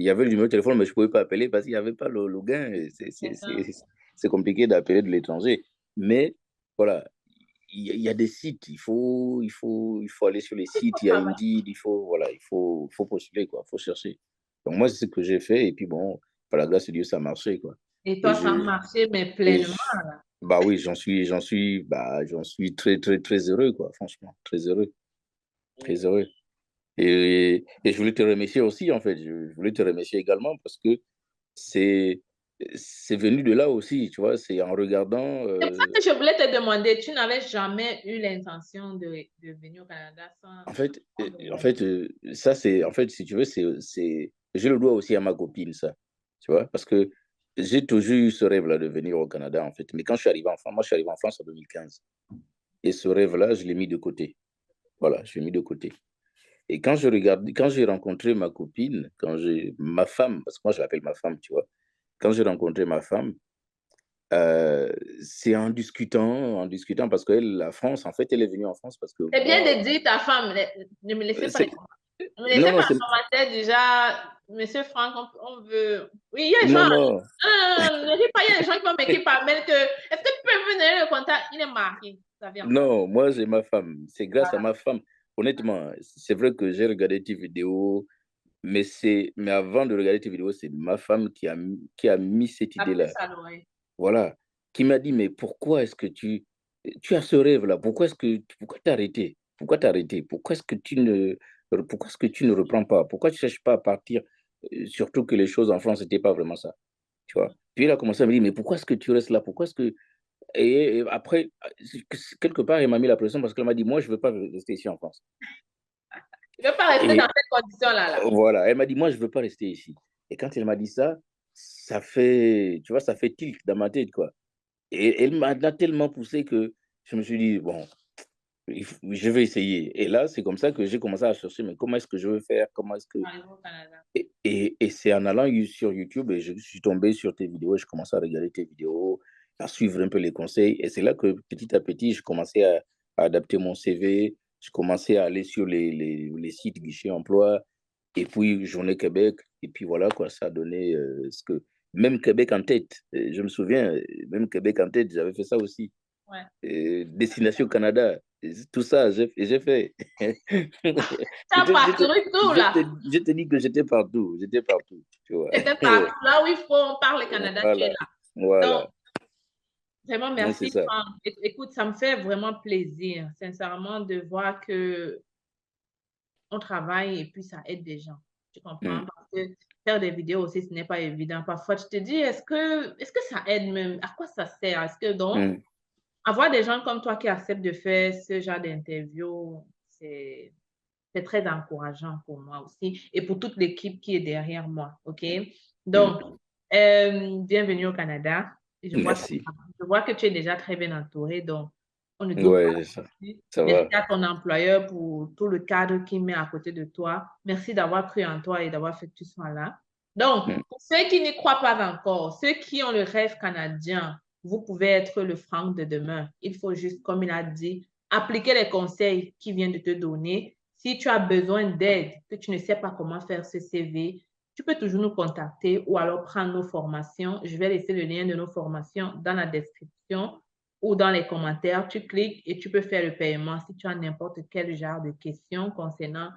Il y avait le numéro de téléphone, mais je ne pouvais pas appeler parce qu'il n'y avait pas le gain. C'est ça. C'est compliqué d'appeler de l'étranger. Mais voilà, il y a des sites, il faut aller sur les sites, il y a Indeed, voilà, faut postuler, quoi, il faut chercher. Donc, moi, c'est ce que j'ai fait, et puis bon, par la grâce de Dieu, ça a marché, quoi. Et Et toi, ça a marché, mais et pleinement, je- là. bah oui, j'en suis très, très, très heureux, quoi, franchement, très heureux, très heureux. Et je voulais te remercier aussi, en fait, je voulais te remercier également parce que c'est, c'est venu de là aussi, tu vois, c'est en regardant, C'est pour ça que je voulais te demander, tu n'avais jamais eu l'intention de venir au Canada sans... en fait, ça, c'est, en fait, si tu veux, je le dois aussi à ma copine, ça, tu vois, parce que j'ai toujours eu ce rêve-là de venir au Canada, en fait. Mais quand je suis arrivé en France, moi, je suis arrivé en France en 2015. Et ce rêve-là, je l'ai mis de côté. Voilà, je l'ai mis de côté. Et quand j'ai rencontré ma copine, ma femme, parce que moi, je l'appelle ma femme, tu vois, quand j'ai rencontré ma femme, euh, c'est en discutant, parce qu'elle, la France, en fait, elle est venue en France parce que C'est bien moi, de dire ta femme, ne me laissez pas c'est, les commentaires. Ne me non, laissez non, pas les commentaires déjà, Monsieur Franck, on veut... Oui, il y a des non, gens... non, ne dis pas, il y a des gens qui vont m'écrire par mail que... Est-ce que tu peux me donner le contact? Il est marié, ça vient. non, moi, j'ai ma femme. C'est grâce à Voilà, ma femme. Honnêtement, c'est vrai que j'ai regardé tes vidéos, mais avant de regarder tes vidéos, c'est ma femme qui a mis cette la puce idée-là. à l'oreille. Voilà, qui m'a dit, mais pourquoi est-ce que tu as ce rêve-là? Pourquoi t'as arrêté? Pourquoi t'as arrêté? Pourquoi est-ce que tu ne reprends pas? Pourquoi tu cherches pas à partir? Surtout que les choses en France, c'était pas vraiment ça, tu vois. Puis il a commencé à me dire, mais pourquoi est-ce que tu restes là? Pourquoi est-ce que... Et après, quelque part, il m'a mis la pression parce qu'elle m'a dit, moi, je veux pas rester ici en France. Je ne veux pas rester dans Et cette condition-là. Là. voilà, elle m'a dit, moi, je veux pas rester ici. Et quand elle m'a dit ça, ça fait, tu vois, ça fait tilt dans ma tête, quoi. Et elle m'a tellement poussé que je me suis dit, bon, je vais essayer. Et là, c'est comme ça que j'ai commencé à chercher, mais comment est-ce que je veux faire? Comment est-ce que... Arrivé au Canada. Et c'est en allant sur YouTube et je suis tombé sur tes vidéos, je commençais à regarder tes vidéos, à suivre un peu les conseils. Et c'est là que petit à petit, je commençais à adapter mon CV, je commençais à aller sur les sites guichets emploi, et puis Journée Québec, et puis voilà quoi, ça a donné ce que... Même Québec en tête, je me souviens, même Québec en tête, j'avais fait ça aussi. Ouais. Destination Canada, tout ça, j'ai fait. Tu as parcouru tout, là. Je te dis que j'étais partout, tu vois. C'était partout. Là où il faut, on parle le Canada, tu es Voilà, là. Donc, voilà, vraiment, non, c'est merci, ça. Franck. Écoute, ça me fait vraiment plaisir, sincèrement, de voir que on travaille et puis ça aide des gens. Tu comprends? Mm, Parce que faire des vidéos aussi, ce n'est pas évident. Parfois, tu te dis, est-ce que ça aide même? À quoi ça sert? Est-ce que donc, mm, avoir des gens comme toi qui acceptent de faire ce genre d'interview, c'est très encourageant pour moi aussi et pour toute l'équipe qui est derrière moi. OK? Donc, mm. bienvenue au Canada. Merci. Je vois que tu es déjà très bien entouré, donc on ne doute Ouais, pas. ça Merci va. à ton employeur pour tout le cadre qu'il met à côté de toi. Merci d'avoir cru en toi et d'avoir fait que tu sois là. Donc, Mm. pour ceux qui n'y croient pas encore, ceux qui ont le rêve canadien, vous pouvez être le Franck de demain. Il faut juste, comme il a dit, appliquer les conseils qu'il vient de te donner. Si tu as besoin d'aide, que tu ne sais pas comment faire ce CV, tu peux toujours nous contacter ou alors prendre nos formations. Je vais laisser le lien de nos formations dans la description ou dans les commentaires. Tu cliques et tu peux faire le paiement si tu as n'importe quel genre de questions concernant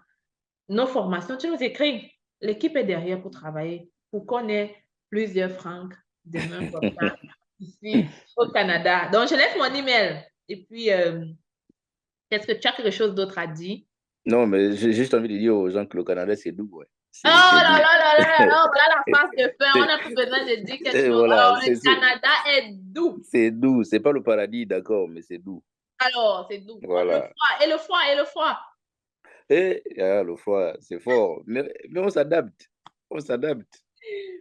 nos formations. Tu nous écris. L'équipe est derrière pour travailler, pour qu'on ait plusieurs francs demain comme ça ici au Canada. Donc, je laisse mon email. Et puis, est-ce que tu as quelque chose d'autre à dire? Non, mais j'ai juste envie de dire aux gens que le Canada, c'est doux, ouais. Oh C'est là doux. là là là là, voilà la face de fin. On n'a plus besoin de dire quelque chose. Voilà, Alors, le Canada est doux. c'est doux. C'est pas le paradis, d'accord, mais c'est doux. Alors, c'est doux. Le Voilà. froid, et le froid, et le froid. Et le froid, c'est fort. Mais on s'adapte. On s'adapte.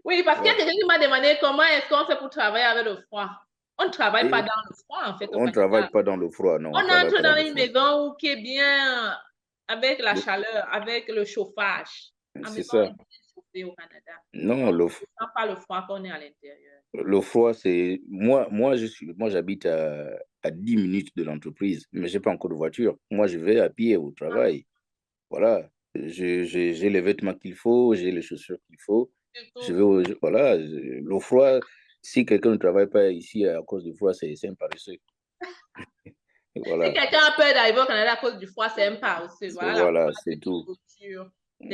Oui, parce qu'il y a Voilà. quelqu'un qui m'a demandé comment est-ce qu'on fait pour travailler avec le froid. On ne travaille pas Et dans le froid, en fait, au on ne travaille Canada. pas dans le froid, non, On on ne travaille entre pas dans dans le une froid. maison qui est bien avec la Le- chaleur, avec le chauffage. La C'est maison est ça. bien chauffée au Canada. Non, On ne ressent pas le froid qu'on est à l'intérieur. le froid, c'est... Moi, j'habite à 10 minutes de l'entreprise, mais j'ai pas encore de voiture. Moi, je vais à pied au travail. Voilà. J'ai les vêtements qu'il faut, j'ai les chaussures qu'il faut. Je Surtout, vais voilà. Le froid, si quelqu'un ne travaille pas ici à cause du froid, c'est un paresseux. Voilà. Si quelqu'un a peur d'arriver au Canada à cause du froid, c'est un paresseux. Voilà la Voilà, plupart c'est des tout. structures.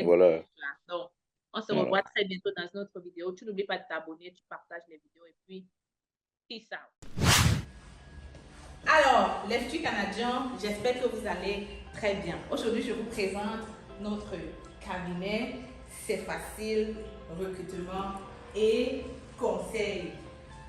Voilà. Donc, on se Voilà. revoit très bientôt dans une autre vidéo. Tu n'oublies pas de t'abonner, tu partages les vidéos et puis, peace out. Alors, les futurs Canadiens, j'espère que vous allez très bien. Aujourd'hui, je vous présente notre cabinet. C'est facile, recrutement et conseil.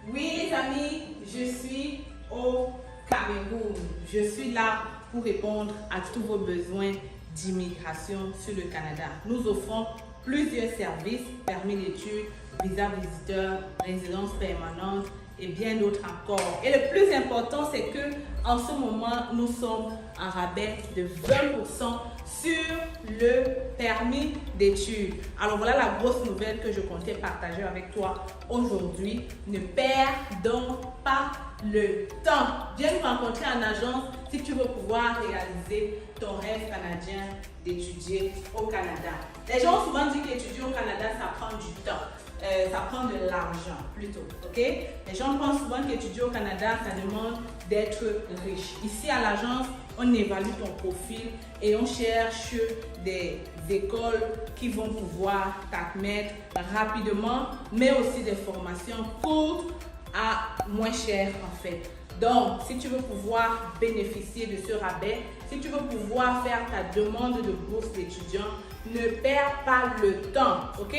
Oui, les amis, je suis au Cameroun. Je suis là pour répondre à tous vos besoins d'immigration sur le Canada. Nous offrons plusieurs services, permis d'études, visa visiteur, résidence permanente et bien d'autres encore. Et le plus important, c'est que en ce moment, nous sommes en rabais de 20% sur le permis d'études. Alors voilà la grosse nouvelle que je comptais partager avec toi aujourd'hui. Ne perds donc pas le temps. Viens nous rencontrer en agence si tu veux pouvoir réaliser ton rêve canadien d'étudier au Canada. Les gens ont souvent dit qu'étudier au Canada, ça prend du temps. Ça prend de l'argent plutôt, ok? Les gens pensent souvent qu'étudier au Canada, ça demande d'être riche. Ici à l'agence, on évalue ton profil et on cherche des écoles qui vont pouvoir t'admettre rapidement, mais aussi des formations courtes à moins cher en fait. Donc, si tu veux pouvoir bénéficier de ce rabais, si tu veux pouvoir faire ta demande de bourse d'étudiant, ne perds pas le temps, ok?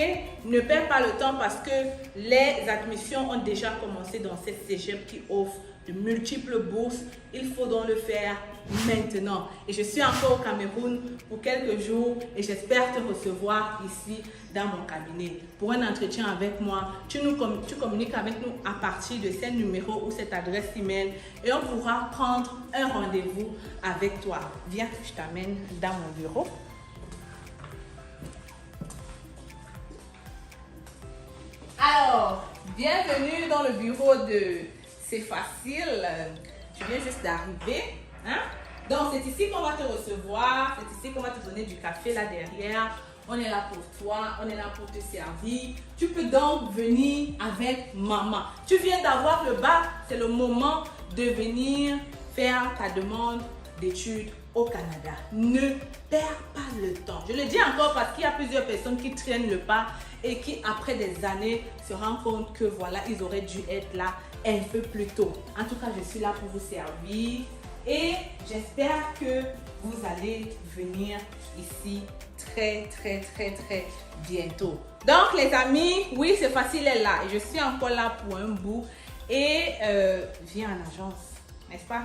Ne perds pas le temps parce que les admissions ont déjà commencé dans cette cégep qui offre de multiples bourses. Il faut donc le faire maintenant. Et je suis encore au Cameroun pour quelques jours et j'espère te recevoir ici dans mon cabinet pour un entretien avec moi. Tu communiques avec nous à partir de ce numéro ou cette adresse email et on pourra prendre un rendez-vous avec toi. Viens, je t'amène dans mon bureau. Alors, bienvenue dans le bureau de C'est facile. Tu viens juste d'arriver. Hein? Donc, c'est ici qu'on va te recevoir. C'est ici qu'on va te donner du café là derrière. On est là pour toi. On est là pour te servir. Tu peux donc venir avec maman. Tu viens d'avoir le bac. C'est le moment de venir faire ta demande d'études au Canada. Ne perds pas le temps. Je le dis encore parce qu'il y a plusieurs personnes qui traînent le pas et qui, après des années, se rendent compte que voilà, ils auraient dû être là un peu plus tôt. En tout cas, je suis là pour vous servir et j'espère que vous allez venir ici très bientôt. Donc, les amis, oui, c'est facile, elle est là. Et je suis encore là pour un bout et viens en agence, n'est-ce pas?